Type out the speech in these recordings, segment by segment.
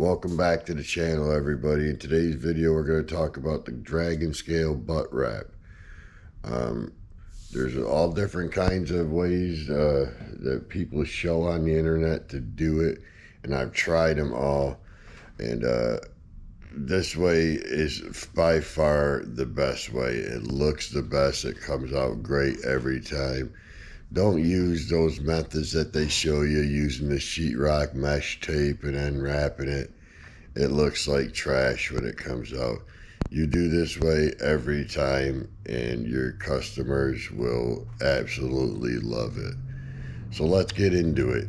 welcome back to the channel, everybody. In today's video, we're going to talk about the Dragon Scale butt wrap. There's all different kinds of ways that people show on the internet to do it, and I've tried them all. And this way is by far the best way. It looks the best. It comes out great every time. Don't use those methods that they show you using the sheetrock mesh tape and then wrapping it. It looks like trash when it comes out. You do this way every time and your customers will absolutely love it. So let's get into it.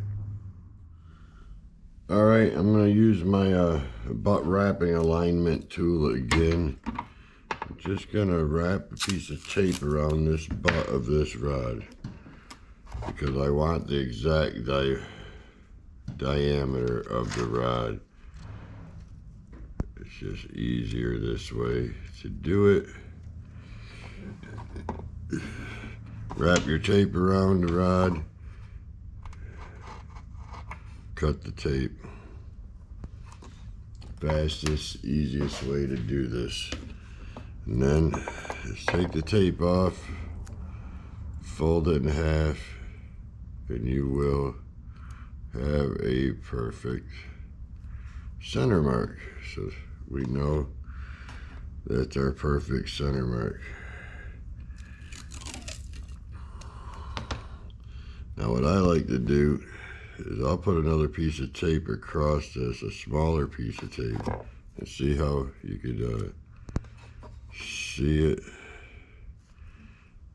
Alright, I'm going to use my butt wrapping alignment tool again. I'm just going to wrap a piece of tape around this butt of this rod, because I want the exact diameter of the rod. It's just easier this way to do it. Wrap your tape around the rod, cut the tape. Fastest, easiest way to do this. And then just take the tape off, fold it in half, and you will have a perfect center mark. So we know that's our perfect center mark. Now what I like to do is I'll put another piece of tape across this, a smaller piece of tape, and see how you could see it.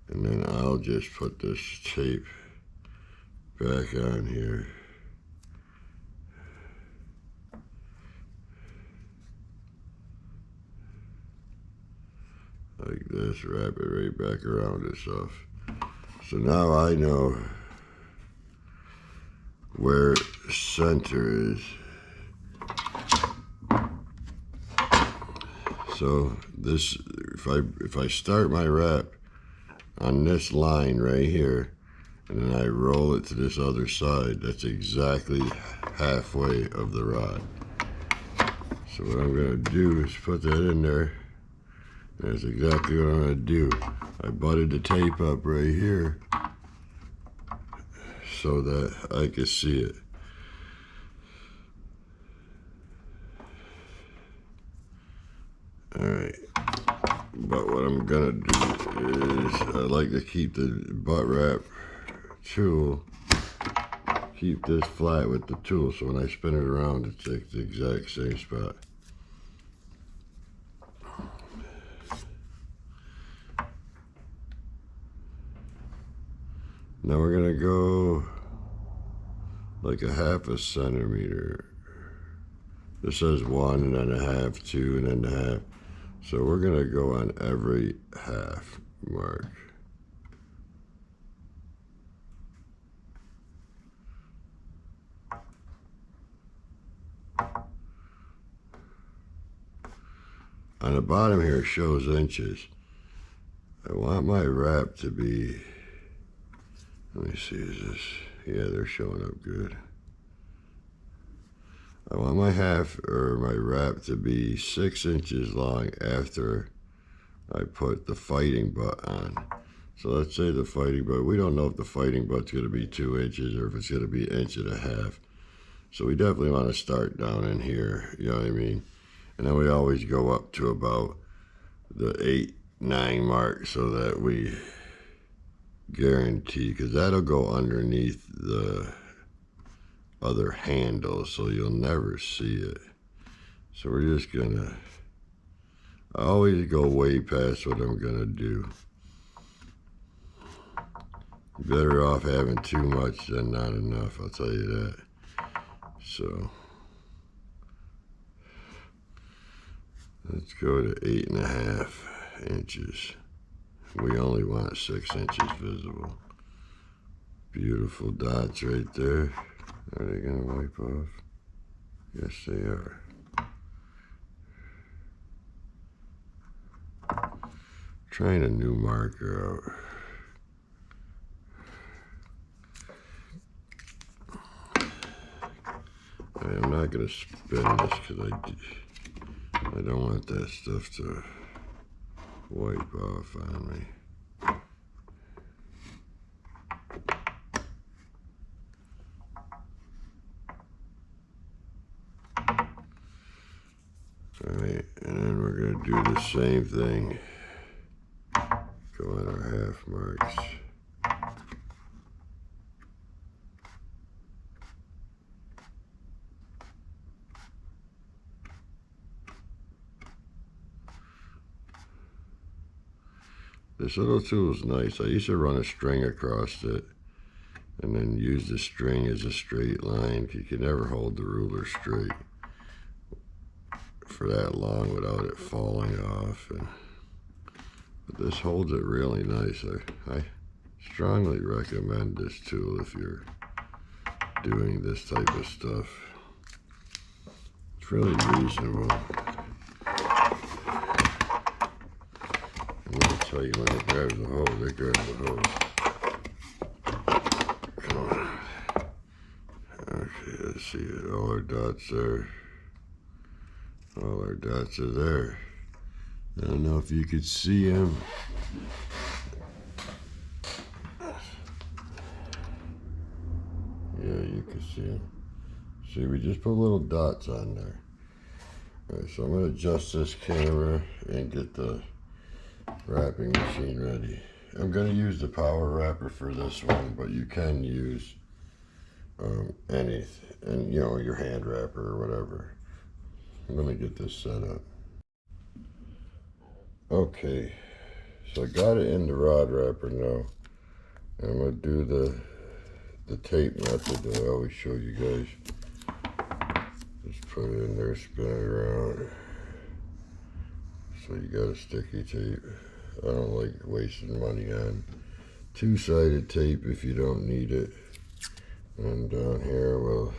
And then I'll just put this tape back on here. Like this, wrap it right back around itself. So now I know where center is. So this, if I start my wrap on this line right here, and then I roll it to this other side, that's exactly halfway of the rod. So what I'm going to do is put that in there. That's exactly what I'm going to do. I butted the tape up right here so that I can see it. Alright, but what I'm going to do is I like to keep the butt wrap tool, keep this flat with the tool, so when I spin it around it's like the exact same spot. Now we're going to go like a half a centimeter. This says 1 and then a half, 2 and then a half. So we're going to go on every half mark. On the bottom here it shows inches. I want my wrap to be, let me see, is this, yeah, they're showing up good. I want my my wrap to be 6 inches long after I put the fighting butt on. So let's say the fighting butt, we don't know if the fighting butt's going to be 2 inches or if it's going to be 1.5 inches. So we definitely want to start down in here, you know what I mean? And then we always go up to about the 8, 9 mark so that we guarantee, because that'll go underneath the other handle, so you'll never see it. So we're just gonna, I always go way past what I'm gonna do. You're better off having too much than not enough, I'll tell you that. So let's go to 8.5 inches. We only want 6 inches visible. Beautiful dots right there. Are they going to wipe off? Yes, they are. Trying a new marker out. I'm not going to spin this because I don't want that stuff to wipe off on me. Alright, and then we're going to do the same thing. Go on our half marks. This little tool is nice. I used to run a string across it and then use the string as a straight line. You can never hold the ruler straight for that long without it falling off. But this holds it really nice. I strongly recommend this tool if you're doing this type of stuff. It's really reasonable. I'm going to tell you when it grabs the hose, it grabs the hose. Come on. Okay, let's see it. All our dots are. All our dots are there. I don't know if you could see them. Yeah, you can see them. See, we just put little dots on there. All right, so I'm going to adjust this camera and get the wrapping machine ready. I'm going to use the power wrapper for this one, but you can use anything, and you know, your hand wrapper or whatever. Let me get this set up. Okay, so I got it in the rod wrapper now. And I'm going to do the tape method that I always show you guys. Just put it in there, spin it around. So you got a sticky tape. I don't like wasting money on two-sided tape if you don't need it. And down here we'll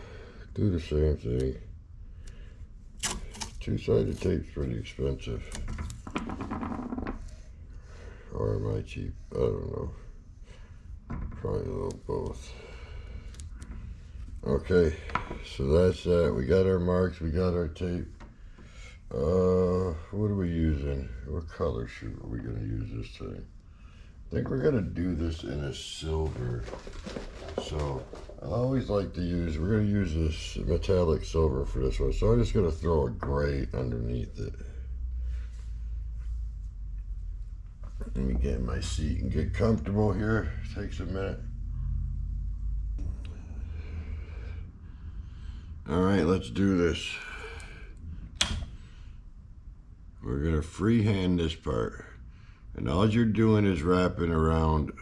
do the same thing. Two-sided tape's pretty expensive. Or am I cheap? I don't know. Probably a little both. Okay, so that's that. We got our marks, we got our tape. What are we using? What color shoot are we going to use this time? I think we're going to do this in a silver. So I always like to use, we're going to use this metallic silver for this one. So I'm just going to throw a gray underneath it. Let me get in my seat and get comfortable here. Takes a minute. All right, let's do this. We're gonna freehand this part. And all you're doing is wrapping around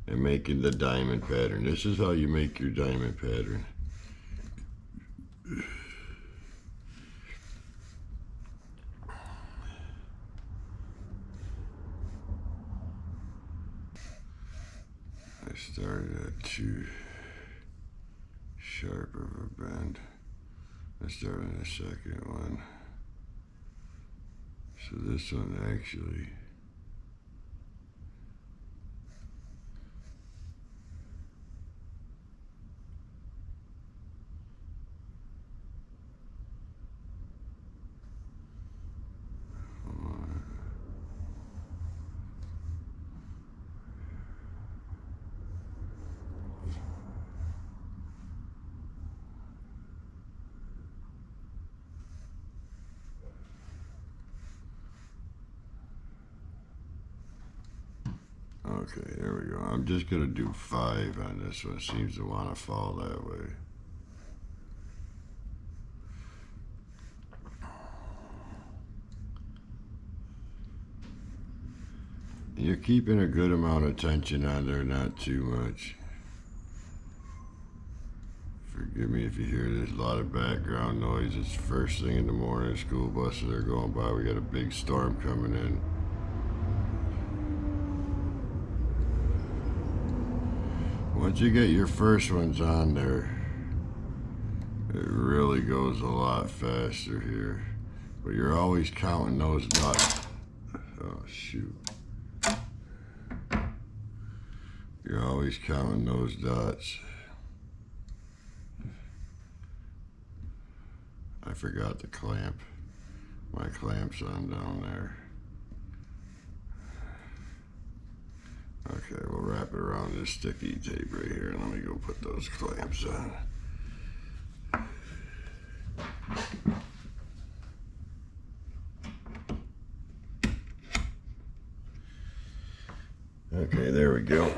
and making the diamond pattern. This is how you make your diamond pattern. I started at too sharp of a bend. Let's start on the second one. So this one actually okay, there we go. I'm just gonna do 5 on this one. It seems to want to fall that way. You're keeping a good amount of tension on there, not too much. Forgive me if you hear there's a lot of background noise. It's first thing in the morning, school buses are going by. We got a big storm coming in. Once you get your first ones on there, it really goes a lot faster here. But you're always counting those dots. Oh, shoot. You're always counting those dots. I forgot to clamp. My clamp's on down there. Okay, we'll wrap it around this sticky tape right here, and let me go put those clamps on. Okay, there we go.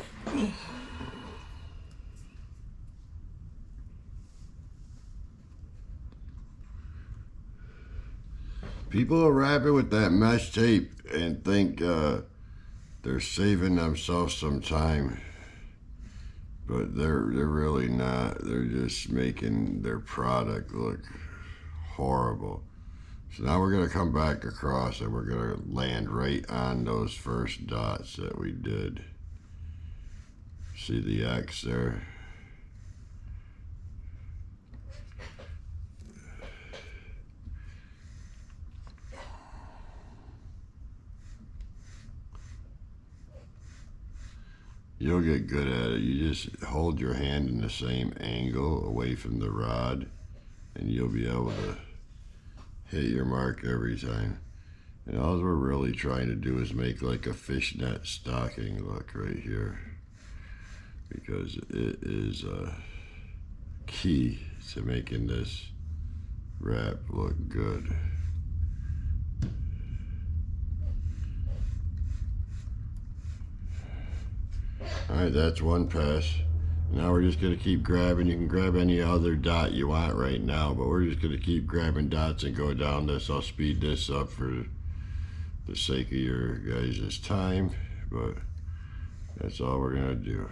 People will wrap it with that mesh tape and think they're saving themselves some time, but they're really not. They're just making their product look horrible. So now we're going to come back across and we're going to land right on those first dots that we did. See the X there? You'll get good at it. You just hold your hand in the same angle away from the rod, and you'll be able to hit your mark every time. And all we're really trying to do is make like a fishnet stocking look right here, because it is key to making this wrap look good. Alright, that's one pass. Now we're just going to keep grabbing. You can grab any other dot you want right now, but we're just going to keep grabbing dots and go down this. I'll speed this up for the sake of your guys' time, but that's all we're going to do.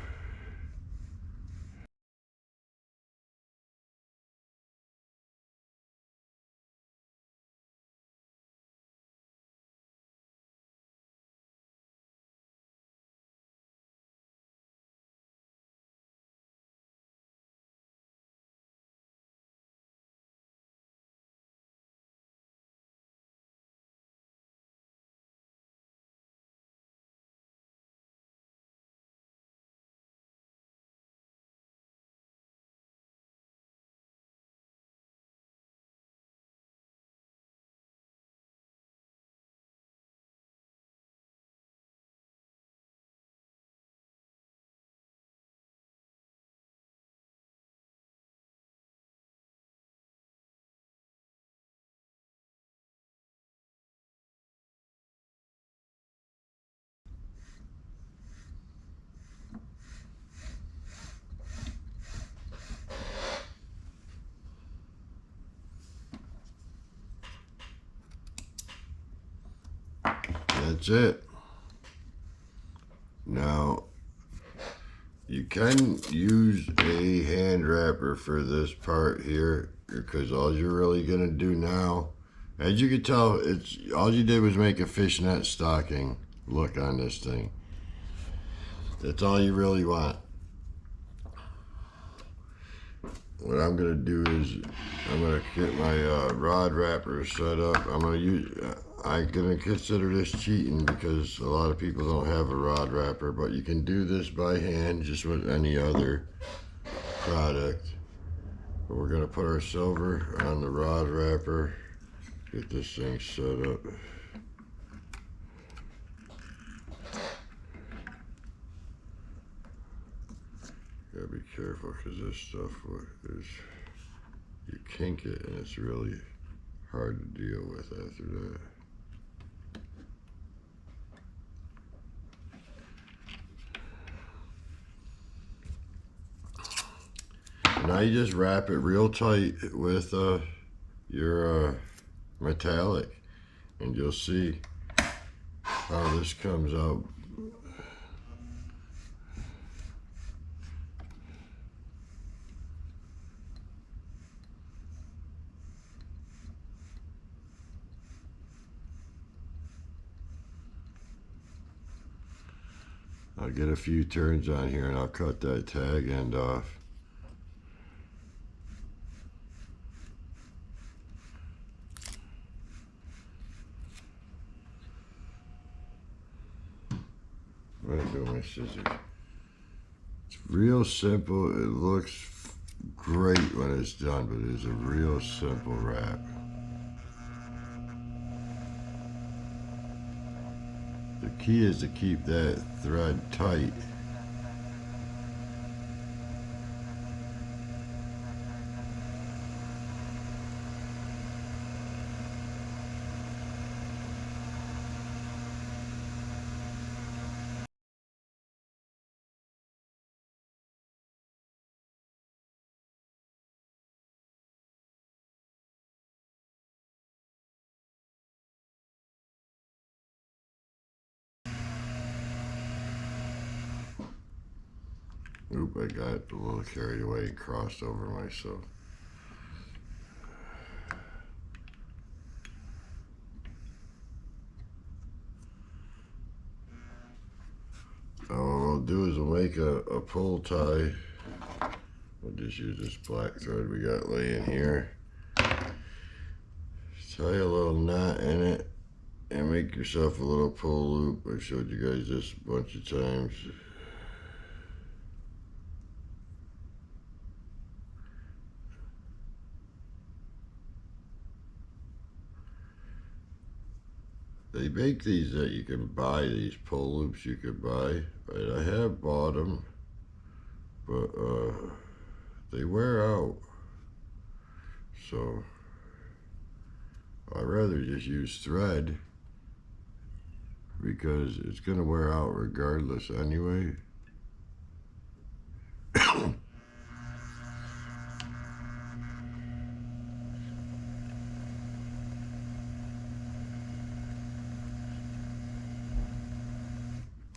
That's it. Now, you can use a hand wrapper for this part here, because all you're really going to do now, as you can tell, it's all you did was make a fishnet stocking look on this thing. That's all you really want. What I'm going to do is I'm going to get my rod wrapper set up. I'm going to consider this cheating because a lot of people don't have a rod wrapper, but you can do this by hand just with any other product. But we're going to put our silver on the rod wrapper, get this thing set up. Gotta be careful because this stuff is, you kink it and it's really hard to deal with after that. Now you just wrap it real tight with your metallic, and you'll see how this comes out. I'll get a few turns on here and I'll cut that tag end off. Where do my scissors? It's real simple. It looks great when it's done, but it's a real simple wrap. The key is to keep that thread tight. Oop, I got a little carried away and crossed over myself. Now what we'll do is we'll make a pull tie. We'll just use this black thread we got laying here. Tie a little knot in it and make yourself a little pull loop. I showed you guys this a bunch of times. They make these that you can buy, these pull loops you can buy. Right? I have bought them, but they wear out. So I'd rather just use thread because it's gonna wear out regardless anyway.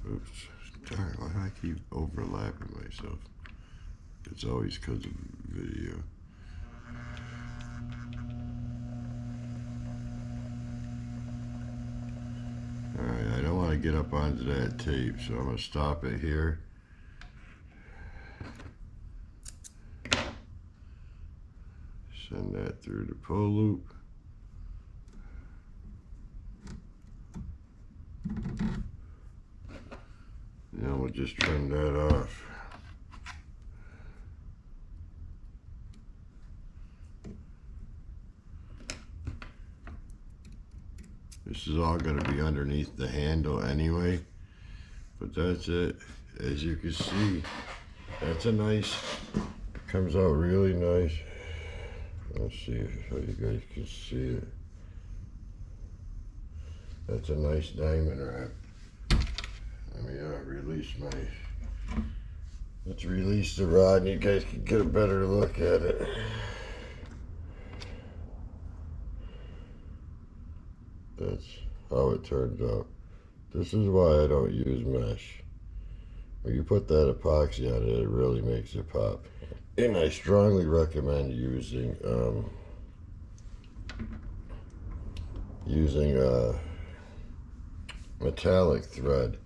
Oops, darn, why do I keep overlapping myself? It's always because of video. Alright, I don't want to get up onto that tape, so I'm going to stop it here. Send that through the pull loop. Now we'll just trim that off. This is all going to be underneath the handle anyway, but that's it. As you can see, that's a nice, comes out really nice. Let's see how you guys can see it. That's a nice diamond wrap. Let me release my, let's release the rod and you guys can get a better look at it. That's how it turns out. This is why I don't use mesh. When you put that epoxy on it, it really makes it pop. And I strongly recommend using metallic thread.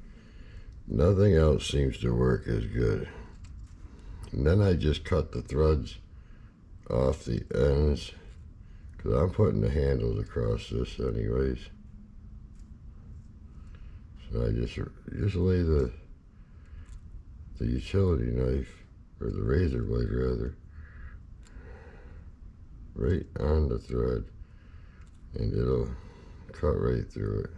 Nothing else seems to work as good. And then I just cut the threads off the ends because I'm putting the handles across this anyways. So I just lay the utility knife, or the razor blade rather, right on the thread and it'll cut right through it.